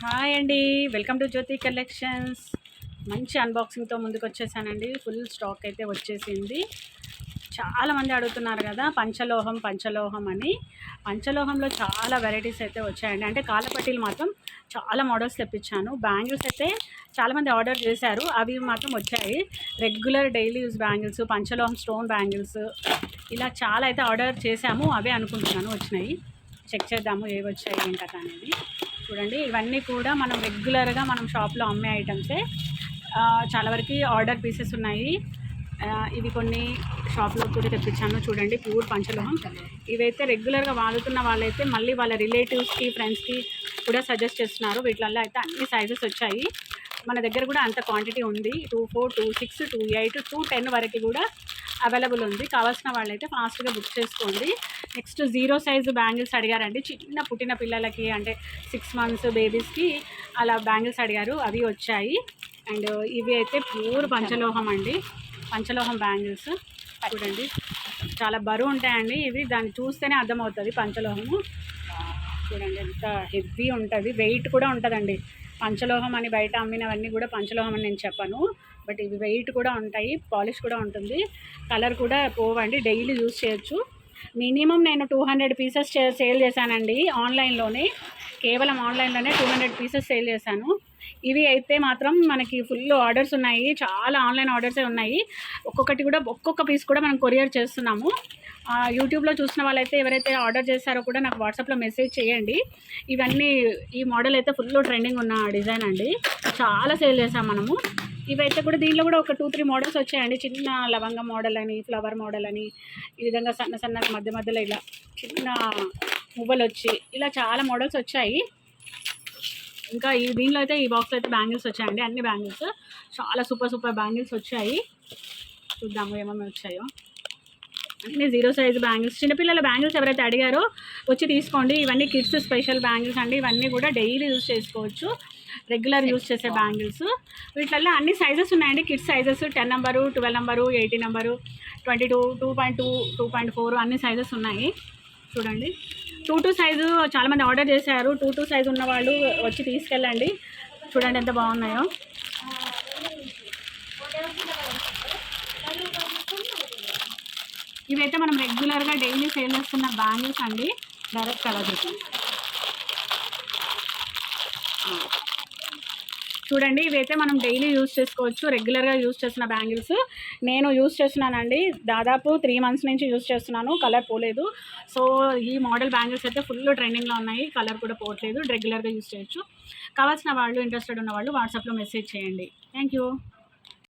Hi అండి, welcome to Jyothi collections. మంచి అన్బాక్సింగ్తో ముందుకు వచ్చేసానండి. ఫుల్ స్టాక్ అయితే వచ్చేసింది. చాలామంది అడుగుతున్నారు కదా పంచలోహం అని. పంచలోహంలో చాలా వెరైటీస్ అయితే వచ్చాయండి. అంటే కాళ్ళపట్టీలు మాత్రం చాలా మోడల్స్ తెప్పించాను. బ్యాంగిల్స్ అయితే చాలామంది ఆర్డర్ చేశారు, అవి మాత్రం వచ్చాయి. రెగ్యులర్ డైలీ యూజ్ బ్యాంగిల్స్, పంచలోహం స్టోన్ బ్యాంగిల్స్, ఇలా చాలా అయితే ఆర్డర్ చేశాము. అవే అనుకుంటున్నాను వచ్చినాయి. చెక్ చేద్దాము ఏవి వచ్చాయి ఏం కథ అనేది. చూడండి, ఇవన్నీ కూడా మనం రెగ్యులర్గా మనం షాప్లో అమ్మే ఐటమ్సే. చాలా వరకు ఆర్డర్ పీసెస్ ఉన్నాయి. ఇవి కొన్ని షాప్లో కూడా తెప్పించాను. చూడండి, ప్యూర్ పంచలోహం. ఇవైతే రెగ్యులర్గా వాడుతున్న వాళ్ళైతే మళ్ళీ వాళ్ళ రిలేటివ్స్కి, ఫ్రెండ్స్కి కూడా సజెస్ట్ చేస్తున్నారు. వీటిల్లో అయితే అన్ని సైజెస్ వచ్చాయి. మన దగ్గర కూడా అంత క్వాంటిటీ ఉంది. 24, 26, 28, 210 వరకు కూడా అవైలబుల్ ఉంది. కావాల్సిన వాళ్ళైతే ఫాస్ట్గా బుక్ చేసుకోండి. నెక్స్ట్ 0 సైజు బ్యాంగిల్స్ అడిగారండి. చిన్న పుట్టిన పిల్లలకి, అంటే 6 months బేబీస్కి అలా బ్యాంగిల్స్ అడిగారు, అవి వచ్చాయి. అండ్ ఇవి అయితే ప్యూర్ పంచలోహం అండి. పంచలోహం బ్యాంగిల్స్ చూడండి, చాలా బరువు ఉంటాయండి ఇవి. దాన్ని చూస్తేనే అర్థమవుతుంది పంచలోహము. చూడండి ఎంత హెవీ ఉంటుంది, వెయిట్ కూడా ఉంటుందండి. పంచలోహం అని బయట అమ్మినవన్నీ కూడా పంచలోహం అని నేను చెప్పను, బట్ ఇవి వెయిట్ కూడా ఉంటాయి, పాలిష్ కూడా ఉంటుంది, కలర్ కూడా పోవండి, డైలీ యూజ్ చేయొచ్చు. మినిమం నేను 200 పీసెస్ సేల్ చేశానండి ఆన్లైన్లోనే. కేవలం ఆన్లైన్లోనే 200 పీసెస్ సేల్ చేశాను. ఇవి అయితే మాత్రం మనకి ఫుల్ ఆర్డర్స్ ఉన్నాయి, చాలా ఆన్లైన్ ఆర్డర్సే ఉన్నాయి. ఒక్కొక్క పీస్ కూడా మనం కొరియర్ చేస్తున్నాము. యూట్యూబ్లో చూసిన వాళ్ళైతే ఎవరైతే ఆర్డర్ చేశారో కూడా నాకు వాట్సాప్లో మెసేజ్ చేయండి. ఇవన్నీ ఈ మోడల్ అయితే ఫుల్ ట్రెండింగ్ ఉన్న డిజైన్ అండి, చాలా సేల్ చేసాం మనము. ఇవైతే కూడా దీంట్లో కూడా ఒక 2-3 మోడల్స్ వచ్చాయండి. చిన్న లవంగ మోడల్ అని, ఫ్లవర్ మోడల్ అని, ఈ విధంగా సన్న మధ్యలో ఇలా చిన్న మువ్వలు వచ్చి ఇలా చాలా మోడల్స్ వచ్చాయి. ఇంకా దీనిలో అయితే ఈ బాక్స్లో అయితే బ్యాంగిల్స్ వచ్చాయండి. అన్ని బ్యాంగిల్స్ చాలా సూపర్ బ్యాంగిల్స్ వచ్చాయి. చూద్దాము ఏమేమి వచ్చాయో. అన్నీ 0 సైజు బ్యాంగిల్స్. చిన్నపిల్లల బ్యాంగిల్స్ ఎవరైతే అడిగారో వచ్చి తీసుకోండి. ఇవన్నీ కిడ్స్ స్పెషల్ బ్యాంగిల్స్ అండి. ఇవన్నీ కూడా డైలీ యూజ్ చేసుకోవచ్చు, రెగ్యులర్ యూజ్ చేసే బ్యాంగిల్స్. వీటిల్లో అన్ని సైజెస్ ఉన్నాయండి. Kids sizes 10 number, 12 number, 18 number, 22, 2.2, 2.4 అన్ని సైజెస్ ఉన్నాయి. చూడండి, 22 సైజు చాలామంది ఆర్డర్ చేశారు. 22 సైజు ఉన్న వాళ్ళు వచ్చి తీసుకెళ్ళండి. చూడండి ఎంత బాగున్నాయో. ఇవైతే మనం రెగ్యులర్గా డైలీ సేల్ చేస్తున్న బ్యాంగిల్స్ అండి. డైరెక్ట్ కలర్ చూడండి, ఇవైతే మనం డైలీ యూజ్ చేసుకోవచ్చు, రెగ్యులర్గా యూజ్ చేస్తున్న బ్యాంగిల్స్. నేను యూజ్ చేస్తున్నానండి, దాదాపు 3 months నుంచి యూజ్ చేస్తున్నాను, కలర్ పోలేదు. సో ఈ మోడల్ బ్యాంగిల్స్ అయితే ఫుల్ ట్రెండింగ్లో ఉన్నాయి, కలర్ కూడా పోవట్లేదు, రెగ్యులర్గా యూజ్ చేయొచ్చు. కావాల్సిన వాళ్ళు, ఇంట్రెస్టెడ్ ఉన్న వాళ్ళు వాట్సాప్లో మెసేజ్ చేయండి. Thank you.